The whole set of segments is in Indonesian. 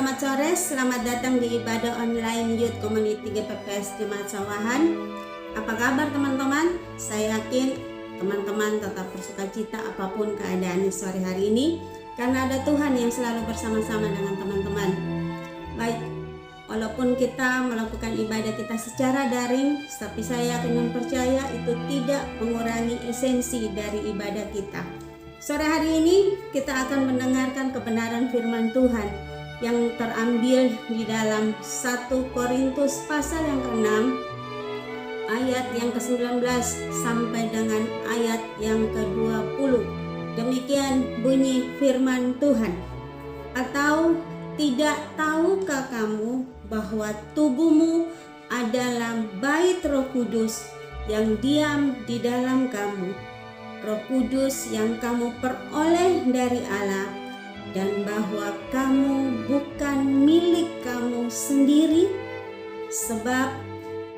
selamat sore, selamat datang di ibadah online Youth Community GPPS Jemaat Sawahan. Apa kabar teman-teman? Saya yakin teman-teman tetap bersukacita apapun keadaannya sore hari ini, karena ada Tuhan yang selalu bersama-sama dengan teman-teman. Baik, walaupun kita melakukan ibadah kita secara daring, tapi saya yakin dan percaya itu tidak mengurangi esensi dari ibadah kita. Sore hari ini kita akan mendengarkan kebenaran firman Tuhan yang terambil di dalam 1 Korintus pasal yang ke-6 ayat yang ke-19 sampai dengan ayat yang ke-20. Demikian bunyi firman Tuhan. Atau tidak tahukah kamu bahwa tubuhmu adalah bait Roh Kudus yang diam di dalam kamu, Roh Kudus yang kamu peroleh dari Allah, dan bahwa kamu bukan milik kamu sendiri, sebab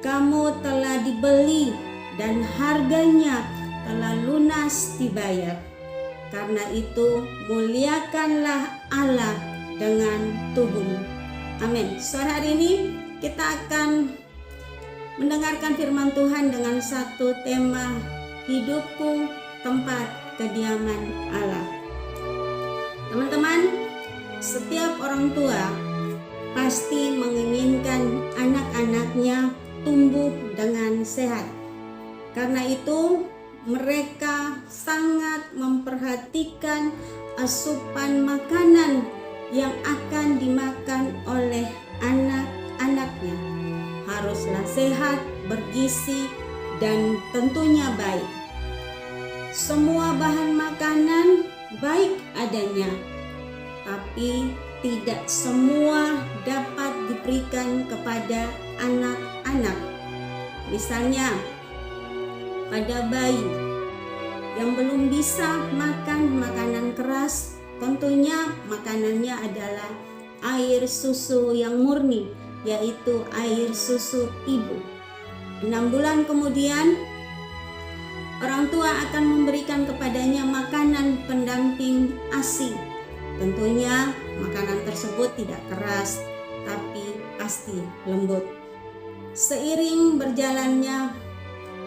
kamu telah dibeli dan harganya telah lunas dibayar. Karena itu muliakanlah Allah dengan tubuhmu. Amin. Sore hari ini kita akan mendengarkan firman Tuhan dengan satu tema, hidupku tempat kediaman Allah. Teman-teman, setiap orang tua pasti menginginkan anak-anaknya tumbuh dengan sehat. Karena itu mereka sangat memperhatikan asupan makanan yang akan dimakan oleh anak-anaknya. Haruslah sehat, bergizi, dan tentunya baik. Semua bahan makanan baik adanya, tapi tidak semua dapat diberikan kepada anak-anak. Misalnya, pada bayi yang belum bisa makan makanan keras, tentunya makanannya adalah air susu yang murni, yaitu air susu ibu. 6 bulan kemudian, orang tua akan memberikan kepadanya makanan pendamping ASI. Tentunya makanan tersebut tidak keras, tapi pasti lembut. Seiring berjalannya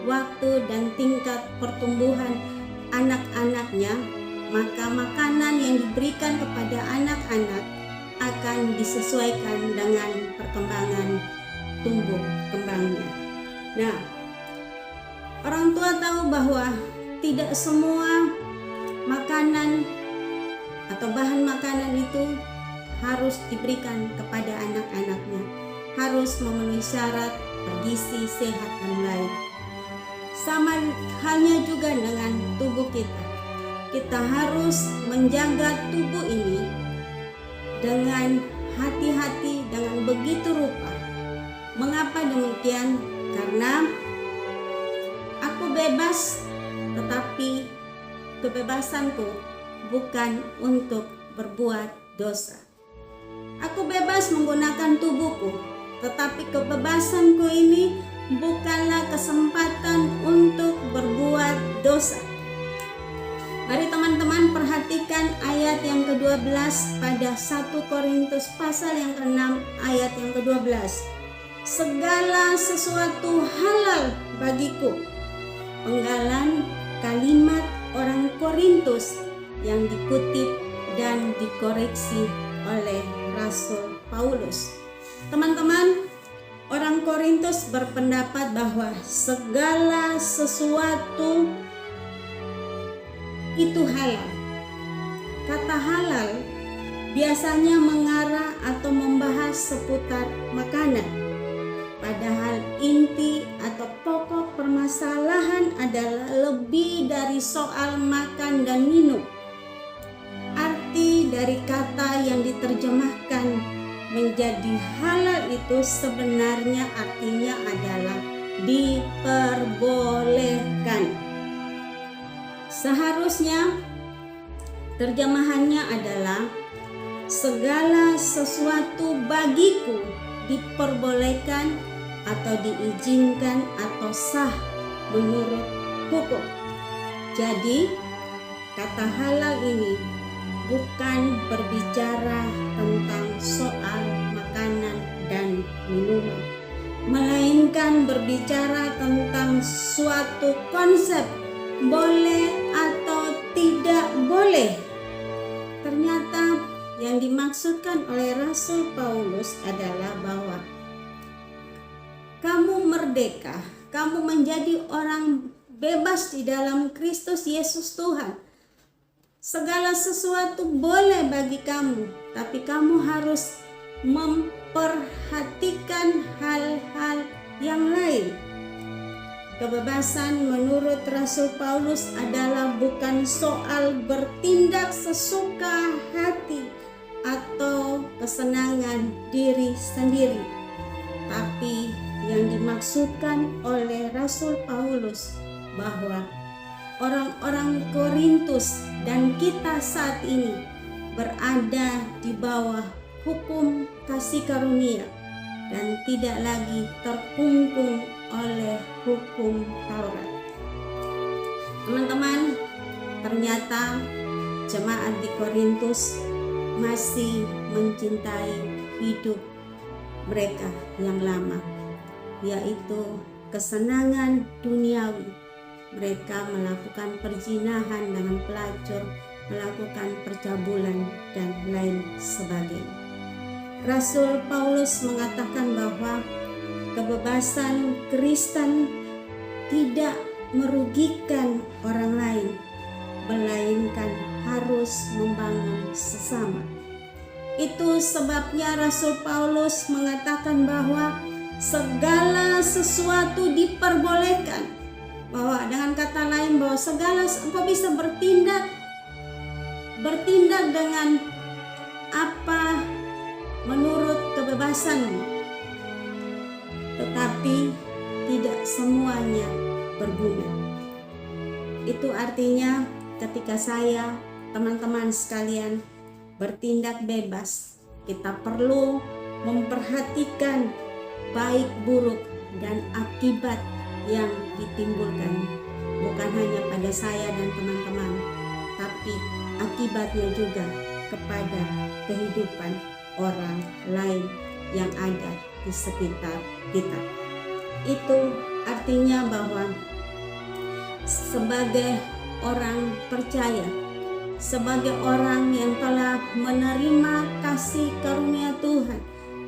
waktu dan tingkat pertumbuhan anak-anaknya, maka makanan yang diberikan kepada anak-anak akan disesuaikan dengan perkembangan tumbuh kembangnya. Nah, orang tua tahu bahwa tidak semua makanan atau bahan makanan itu harus diberikan kepada anak-anaknya. Harus memenuhi syarat bergizi, sehat, dan baik. Sama halnya juga dengan tubuh kita. Kita harus menjaga tubuh ini dengan hati-hati, dengan begitu rupa. Mengapa demikian? Karena aku bebas, tetapi kebebasanku bukan untuk berbuat dosa. Aku bebas menggunakan tubuhku, tetapi kebebasanku ini bukanlah kesempatan untuk berbuat dosa. Mari teman-teman perhatikan ayat yang ke-12 pada 1 Korintus pasal yang ke-6 ayat yang ke-12. Segala sesuatu halal bagiku. Penggalan kalimat orang Korintus yang dikutip dan dikoreksi oleh Rasul Paulus. Teman-teman, orang Korintus berpendapat bahwa segala sesuatu itu halal. Kata halal biasanya mengarah atau membahas seputar makanan. Padahal inti atau pokok permasalahan adalah lebih dari soal makan dan minum. Arti dari kata yang diterjemahkan menjadi halal itu sebenarnya artinya adalah diperbolehkan. Seharusnya terjemahannya adalah segala sesuatu bagiku diperbolehkan atau diizinkan atau sah menurut hukum. Jadi kata halal ini bukan berbicara tentang soal melainkan berbicara tentang suatu konsep boleh atau tidak boleh. Ternyata yang dimaksudkan oleh Rasul Paulus adalah bahwa kamu merdeka, kamu menjadi orang bebas di dalam Kristus Yesus Tuhan. Segala sesuatu boleh bagi kamu, tapi kamu harus memperhatikan hal-hal yang lain. Kebebasan menurut Rasul Paulus adalah bukan soal bertindak sesuka hati atau kesenangan diri sendiri, tapi yang dimaksudkan oleh Rasul Paulus bahwa orang-orang Korintus dan kita saat ini berada di bawah hukum kasih karunia dan tidak lagi terkungkung oleh hukum Taurat. Teman-teman, ternyata jemaat di Korintus masih mencintai hidup mereka yang lama, yaitu kesenangan duniawi. Mereka melakukan perzinahan dengan pelacur, melakukan percabulan dan lain sebagainya. Rasul Paulus mengatakan bahwa kebebasan Kristen tidak merugikan orang lain, melainkan harus membangun sesama. Itu sebabnya Rasul Paulus mengatakan bahwa segala sesuatu diperbolehkan. Bahwa dengan kata lain bahwa engkau bisa bertindak dengan apa menurut kebebasanmu, tetapi tidak semuanya berguna. Itu artinya ketika saya, teman-teman sekalian, bertindak bebas, kita perlu memperhatikan baik buruk dan akibat yang ditimbulkan, bukan hanya pada saya dan teman-teman, tapi akibatnya juga kepada kehidupan orang lain yang ada di sekitar kita. Itu artinya bahwa sebagai orang percaya, sebagai orang yang telah menerima kasih karunia Tuhan,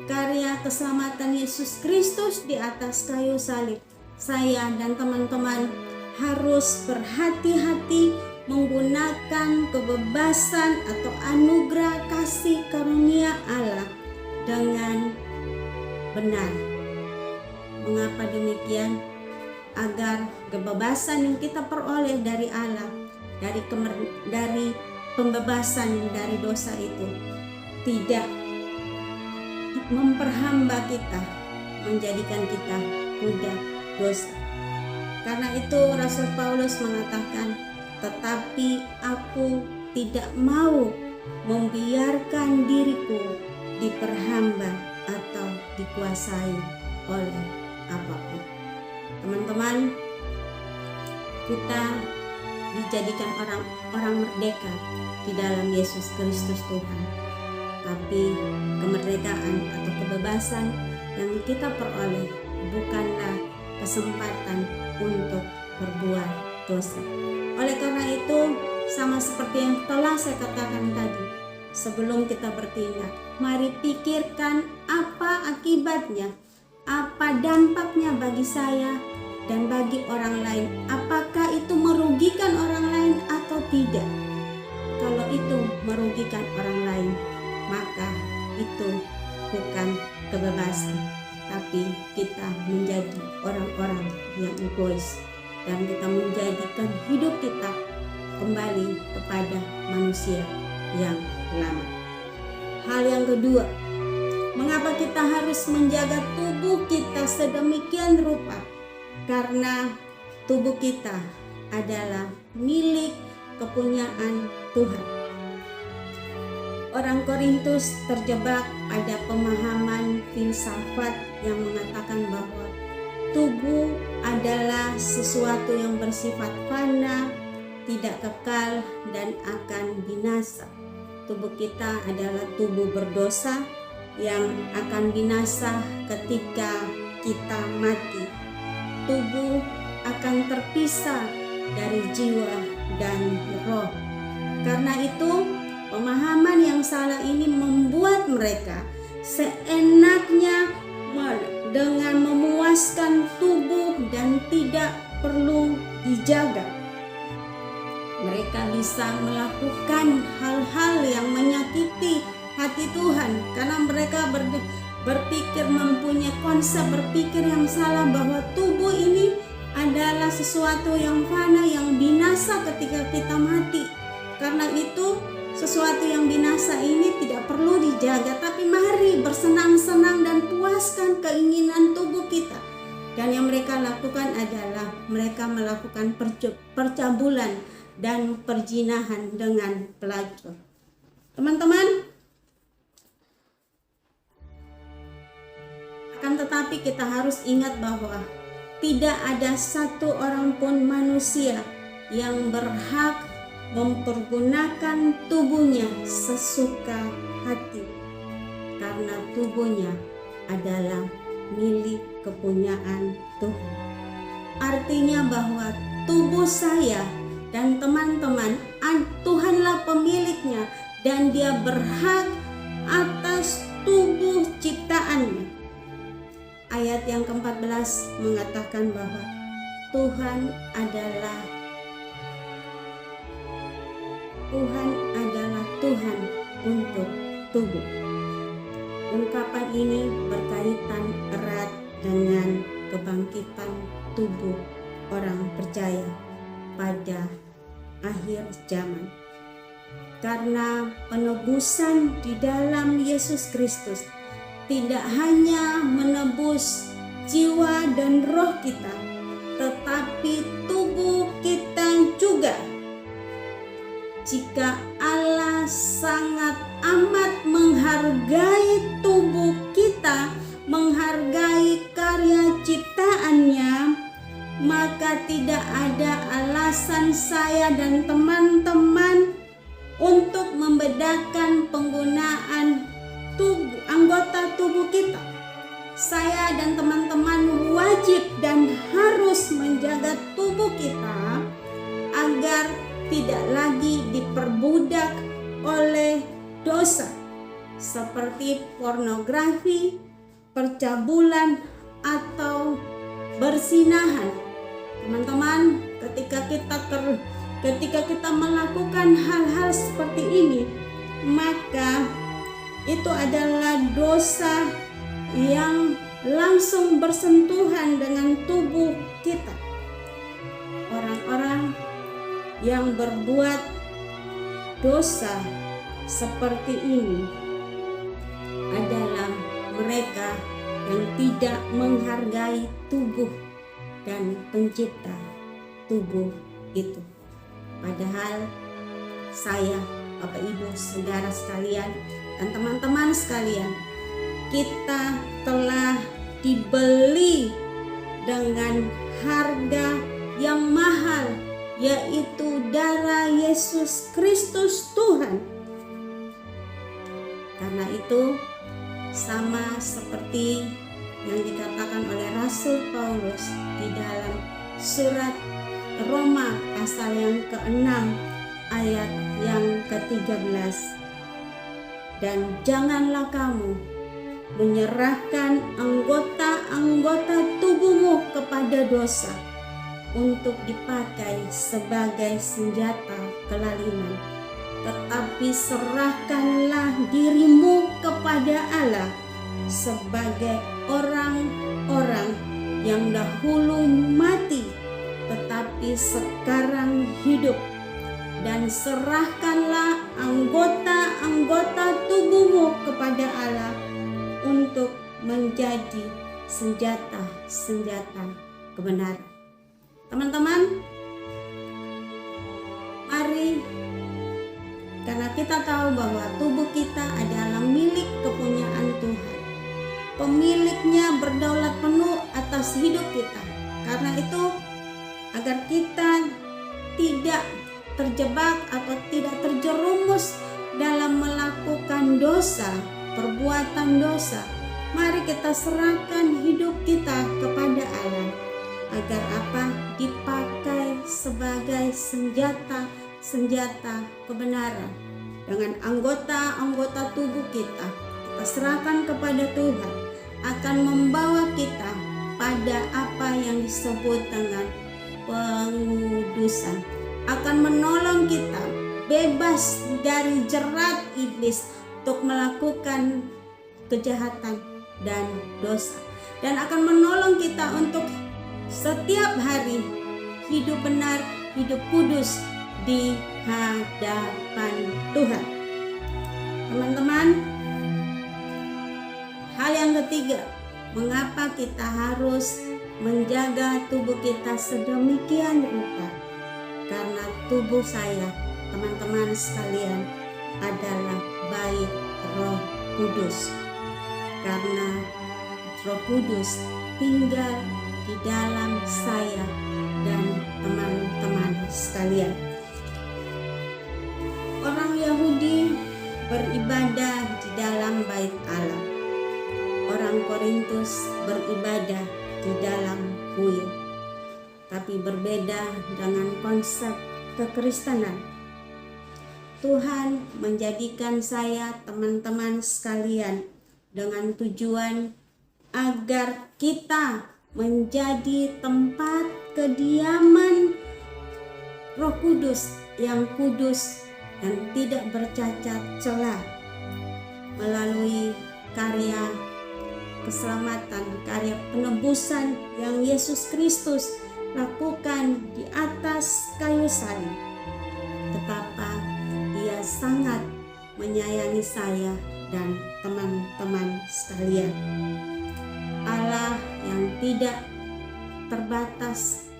karya keselamatan Yesus Kristus di atas kayu salib, saya dan teman-teman harus berhati-hati menggunakan kebebasan atau anugerah kasih karunia Allah dengan benar. Mengapa demikian? Agar kebebasan yang kita peroleh dari Allah, dari pembebasan dari dosa itu, tidak memperhamba kita, menjadikan kita budak dosa. Karena itu Rasul Paulus mengatakan, tetapi aku tidak mau membiarkan diriku diperhamba atau dikuasai oleh apapun. Teman-teman, kita dijadikan orang merdeka di dalam Yesus Kristus Tuhan. Tapi kemerdekaan atau kebebasan yang kita peroleh bukanlah kesempatan untuk berbuat dosa. Oleh karena itu, sama seperti yang telah saya katakan tadi, sebelum kita bertindak, mari pikirkan apa akibatnya, apa dampaknya bagi saya dan bagi orang lain. Apakah itu merugikan orang lain atau tidak? Kalau itu merugikan orang lain, maka itu bukan kebebasan, tapi kita menjadi orang-orang yang egois dan kita menjadikan hidup kita kembali kepada manusia yang lama. Hal yang kedua, mengapa kita harus menjaga tubuh kita sedemikian rupa? Karena tubuh kita adalah milik kepunyaan Tuhan. Orang Korintus terjebak pada pemahaman filsafat yang mengatakan bahwa tubuh adalah sesuatu yang bersifat fana, tidak kekal dan akan binasa. Tubuh kita adalah tubuh berdosa yang akan binasa ketika kita mati, tubuh akan terpisah dari jiwa dan roh. Karena itu, pemahaman yang salah ini membuat mereka seenaknya dengan memuaskan tubuh dan tidak perlu dijaga. Mereka bisa melakukan hal-hal yang menyakiti hati Tuhan karena mereka berpikir, mempunyai konsep berpikir yang salah bahwa tubuh ini adalah sesuatu yang fana, yang binasa ketika kita mati. Karena itu sesuatu yang binasa ini tidak perlu dijaga, tapi mari bersenang-senang dan puaskan keinginan tubuh kita. Dan yang mereka lakukan adalah mereka melakukan percabulan dan perzinahan dengan pelacur. Teman-teman, akan tetapi kita harus ingat bahwa tidak ada satu orang pun manusia yang berhak mempergunakan tubuhnya sesuka hati, karena tubuhnya adalah milik kepunyaan Tuhan. Artinya bahwa tubuh saya dan teman-teman, Tuhanlah pemiliknya dan Dia berhak atas tubuh ciptaannya. Ayat yang ke-14 mengatakan bahwa Tuhan adalah Tuhan untuk tubuh. Ungkapan ini berkaitan erat dengan kebangkitan tubuh orang percaya pada akhir zaman. Karena penebusan di dalam Yesus Kristus tidak hanya menebus jiwa dan roh kita, tetapi tubuh kita juga. Jika Allah sangat amat menghargai tubuh kita, menghargai karya ciptaannya, maka tidak ada alasan saya dan teman-teman untuk membedakan penggunaan anggota tubuh kita. Saya dan teman-teman wajib dan harus menjaga tubuh kita agar tidak lagi diperbudak oleh dosa seperti pornografi, percabulan, atau berzinahan. Teman-teman, ketika kita melakukan hal-hal seperti ini, maka itu adalah dosa yang langsung bersentuhan dengan tubuh kita. Orang-orang yang berbuat dosa seperti ini adalah mereka yang tidak menghargai tubuh dan pencipta tubuh itu. Padahal saya, Bapak Ibu, saudara sekalian, dan teman-teman sekalian, kita telah dibeli dengan harga yang mahal, yaitu darah Yesus Kristus Tuhan. Karena itu, sama seperti yang dikatakan oleh Rasul Paulus di dalam surat Roma pasal yang ke-6 ayat yang ke-13. Dan janganlah kamu menyerahkan anggota-anggota tubuhmu kepada dosa untuk dipakai sebagai senjata kelaliman, tetapi serahkanlah dirimu kepada Allah sebagai orang-orang yang dahulu mati tetapi sekarang hidup, dan serahkanlah anggota-anggota tubuhmu kepada Allah untuk menjadi senjata-senjata kebenaran. Teman-teman, mari, karena kita tahu bahwa tubuh kita adalah milik kepunyaan Tuhan. Pemiliknya berdaulat penuh atas hidup kita. Karena itu, agar kita tidak terjebak atau tidak terjerumus dalam melakukan dosa, perbuatan dosa, Mari kita serahkan hidup kita kepada Allah, agar apa? Dipakai sebagai senjata kebenaran. Dengan anggota-anggota tubuh kita serahkan kepada Tuhan, akan membawa kita pada apa yang disebut dengan pengudusan, akan menolong kita bebas dari jerat iblis untuk melakukan kejahatan dan dosa, dan akan menolong kita untuk setiap hari hidup benar, hidup kudus di hadapan Tuhan. Teman-teman, hal yang ketiga, mengapa kita harus menjaga tubuh kita sedemikian rupa? Karena tubuh saya, teman-teman sekalian, adalah bait Roh Kudus. Karena Roh Kudus tinggal di dalam saya dan teman-teman sekalian. Orang Yahudi beribadah di dalam bait Allah. Orang Korintus beribadah di dalam kuil. Tapi berbeda dengan konsep kekristenan. Tuhan menjadikan saya, teman-teman sekalian, dengan tujuan agar kita menjadi tempat kediaman Roh Kudus yang kudus dan tidak bercacat celah, melalui karya keselamatan, karya penebusan yang Yesus Kristus lakukan di atas kayu salib. Betapa Dia sangat menyayangi saya dan teman-teman sekalian. Allah yang tidak terbatas,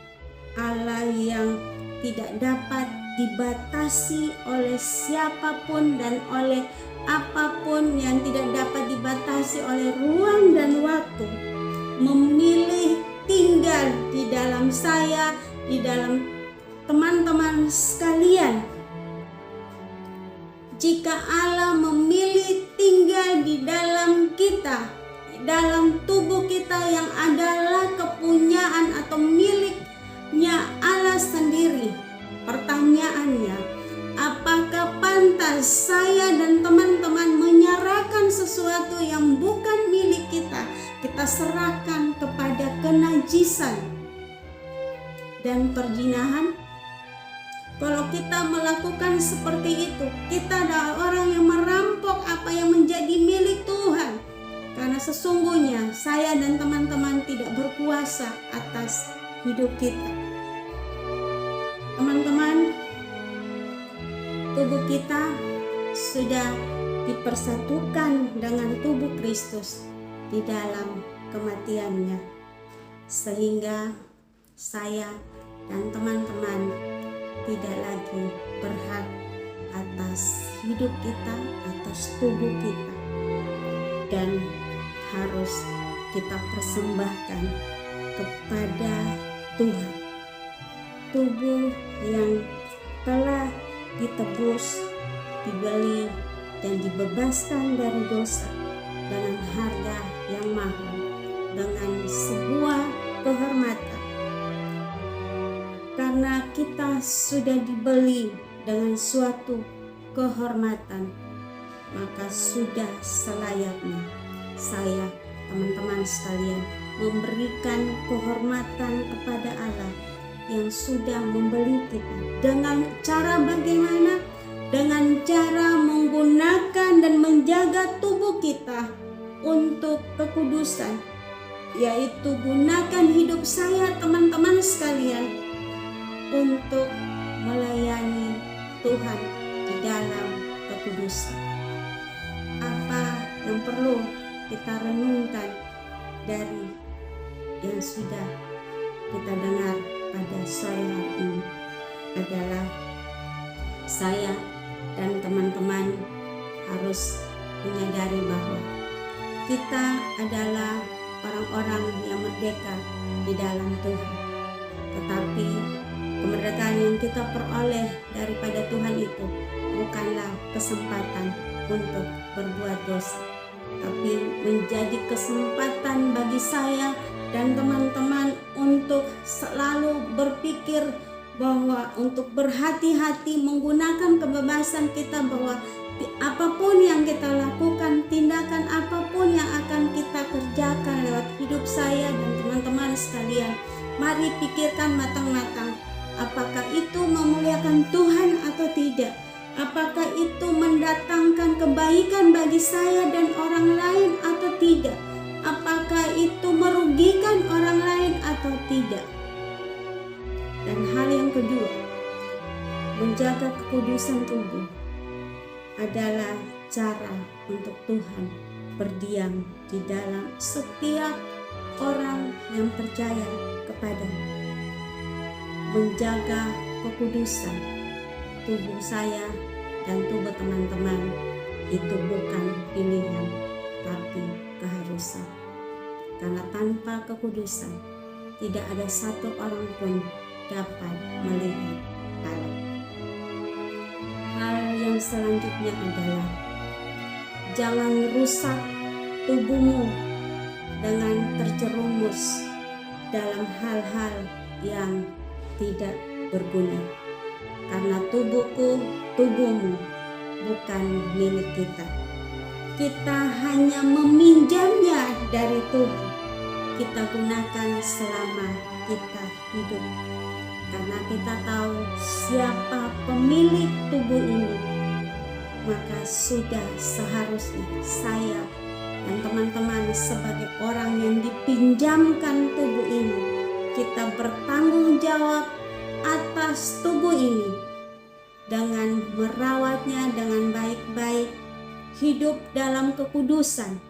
Allah yang tidak dapat dibatasi oleh siapapun dan oleh apapun, yang tidak dapat dibatasi oleh ruang dan waktu, memilih tinggal di dalam saya, di dalam teman-teman sekalian. Jika Allah memilih tinggal di dalam kita, di dalam tubuh kita yang adalah kepunyaan atau miliknya Allah sendiri, pertanyaannya, apakah pantas saya dan teman-teman menyerahkan sesuatu yang bukan milik kita? Kita serahkan kepada kenajisan dan perzinahan. Kalau kita melakukan seperti itu, kita adalah orang yang merampok apa yang menjadi milik Tuhan. Karena sesungguhnya saya dan teman-teman tidak berkuasa atas hidup kita. Teman-teman, tubuh kita sudah dipersatukan dengan tubuh Kristus di dalam kematiannya, sehingga saya dan teman-teman tidak lagi berhak atas hidup kita, atas tubuh kita, dan harus kita persembahkan kepada Tuhan. Tubuh yang telah ditebus, dibeli, dan dibebaskan dari dosa dengan harga yang mahal, dengan sebuah kehormatan. Karena kita sudah dibeli dengan suatu kehormatan, maka sudah selayaknya saya, teman-teman sekalian, memberikan kehormatan kepada Allah yang sudah membeli kita. Dengan cara bagaimana? Dengan cara menggunakan dan menjaga tubuh kita untuk kekudusan, yaitu gunakan hidup saya, teman-teman sekalian, untuk melayani Tuhan di dalam kekudusan. Apa yang perlu kita renungkan dari yang sudah kita dengar pada sore hari ini adalah saya dan teman-teman harus menyadari bahwa kita adalah orang-orang yang merdeka di dalam Tuhan. Tetapi kemerdekaan yang kita peroleh daripada Tuhan itu bukanlah kesempatan untuk berbuat dosa, tapi menjadi kesempatan bagi saya dan teman-teman untuk selalu berpikir bahwa untuk berhati-hati menggunakan kebebasan kita, bahwa apapun yang kita lakukan, tindakan apapun yang akan kita kerjakan lewat hidup saya dan teman-teman sekalian, mari pikirkan matang-matang, apakah itu memuliakan Tuhan atau tidak, apakah itu mendatangkan kebaikan bagi saya dan orang lain atau tidak, apakah itu merugikan orang lain atau tidak. Dan hal yang kedua, menjaga kekudusan tubuh adalah cara untuk Tuhan berdiam di dalam setiap orang yang percaya kepadanya. Menjaga kekudusan tubuh saya dan tubuh teman-teman itu bukan pilihan, tapi keharusan. Karena tanpa kekudusan tidak ada satu orang pun dapat melihat Allah. Hal yang selanjutnya adalah jangan rusak tubuhmu dengan terjerumus dalam hal-hal yang tidak berguna. Karena tubuhmu bukan milik kita. Kita hanya meminjamnya dari Tuhan. Kita gunakan selama kita hidup. Karena kita tahu siapa pemilik tubuh ini, maka sudah seharusnya saya dan teman-teman sebagai orang yang dipinjamkan tubuh ini, kita bertanggung jawab atas tubuh ini dengan merawatnya dengan baik-baik, hidup dalam kekudusan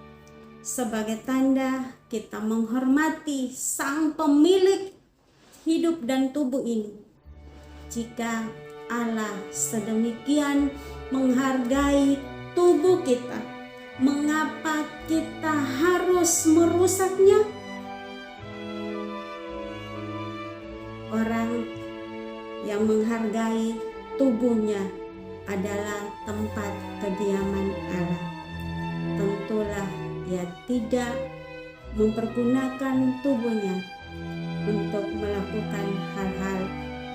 sebagai tanda kita menghormati sang pemilik hidup dan tubuh ini. Jika Allah sedemikian menghargai tubuh kita, mengapa kita harus merusaknya? Orang yang menghargai tubuhnya adalah tempat kediaman Allah. Tentulah ia tidak mempergunakan tubuhnya untuk melakukan hal-hal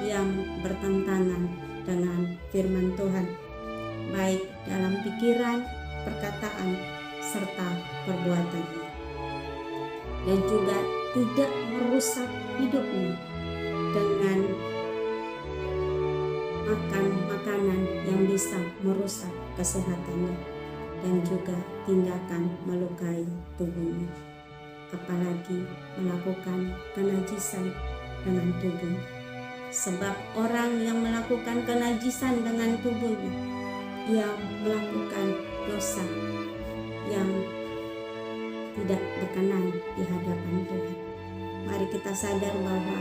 yang bertentangan dengan firman Tuhan, baik dalam pikiran, perkataan, serta perbuatannya, dan juga tidak merusak hidupnya dengan makan makanan yang bisa merusak kesehatannya dan juga tindakan melukai tubuhnya, apalagi melakukan kenajisan dengan tubuh. Sebab orang yang melakukan kenajisan dengan tubuhnya, ia melakukan dosa yang tidak berkenan di hadapan Tuhan. Mari kita sadar bahwa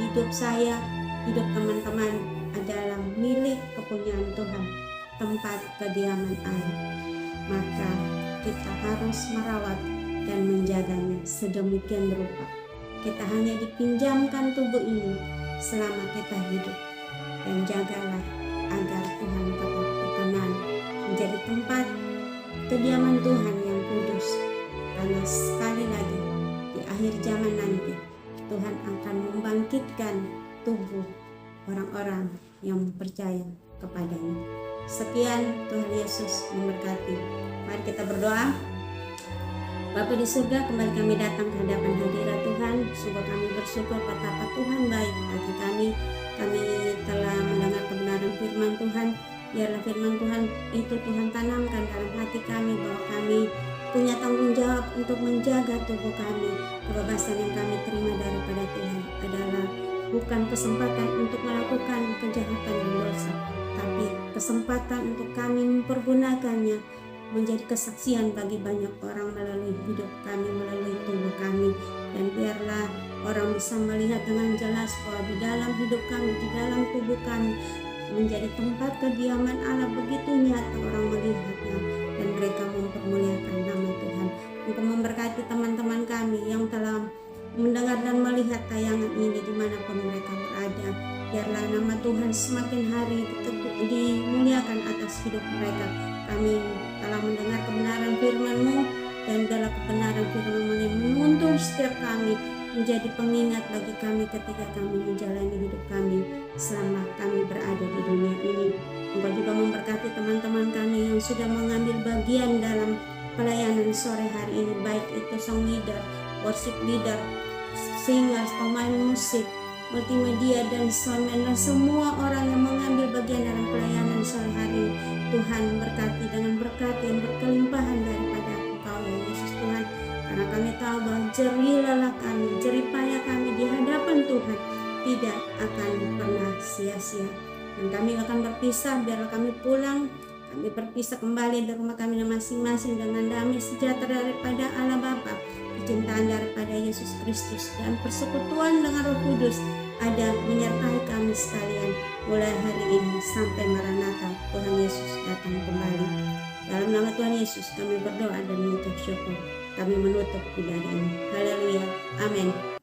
hidup saya, hidup teman-teman adalah milik kepunyaan Tuhan, tempat kediaman Allah. Maka kita harus merawat dan menjaganya sedemikian rupa. Kita hanya dipinjamkan tubuh ini selama kita hidup, dan jagalah agar Tuhan tetap berkenan menjadi tempat kediaman Tuhan yang kudus. Karena sekali lagi di akhir zaman nanti Tuhan akan membangkitkan tubuh orang-orang yang percaya kepadanya. Sekian, Tuhan Yesus memberkati. Mari kita berdoa. Bapa di surga, kembali kami datang ke hadapan hadirat Tuhan. Sungguh kami bersyukur betapa Tuhan baik bagi kami. Kami telah mendengar kebenaran firman Tuhan. Biarlah firman Tuhan itu Tuhan tanamkan dalam hati kami, bahwa kami punya tanggung jawab untuk menjaga tubuh kami. Kebebasan yang kami terima daripada Tuhan adalah bukan kesempatan untuk melakukan kejahatan dan dosa, tapi kesempatan untuk kami mempergunakannya menjadi kesaksian bagi banyak orang melalui hidup kami, melalui tubuh kami. Dan biarlah orang bisa melihat dengan jelas bahwa di dalam hidup kami, di dalam tubuh kami menjadi tempat kediaman Allah. Begitu nyata orang melihatnya dan mereka mempermuliakan nama Tuhan. Untuk memberkati teman-teman kami yang telah mendengar dan melihat tayangan ini dimanapun mereka berada, biarlah nama Tuhan semakin hari dimuliakan atas hidup mereka. Kami telah mendengar kebenaran firman-Mu, dan dalam kebenaran firman-Mu yang menuntun setiap kami menjadi pengingat bagi kami ketika kami menjalani hidup kami selama kami berada di dunia ini. Engkau juga memberkati teman-teman kami yang sudah mengambil bagian dalam pelayanan sore hari ini, baik itu song leader, worship leader, singers, pemain musik, multimedia, dan soundman, dan semua orang yang mengambil bagian dalam pelayanan sore hari ini. Tuhan berkati dengan berkat yang berkelimpahan daripada Engkau ya Yesus Tuhan, karena kami tahu bahwa jerih lelah kami, jerih payah kami di hadapan Tuhan tidak akan pernah sia-sia. Dan kami akan berpisah, biarlah kami pulang, kami berpisah kembali dari rumah kami masing-masing dengan damai sejahtera daripada Allah Bapa, kecintaan daripada Yesus Kristus, dan persekutuan dengan Roh Kudus ada menyertai kami sekalian mulai hari ini sampai Maranatha Tuhan Yesus datang kembali. Dalam nama Tuhan Yesus kami berdoa dan mengucap syukur. Kami menutup ibadah ini. Haleluya. Amin.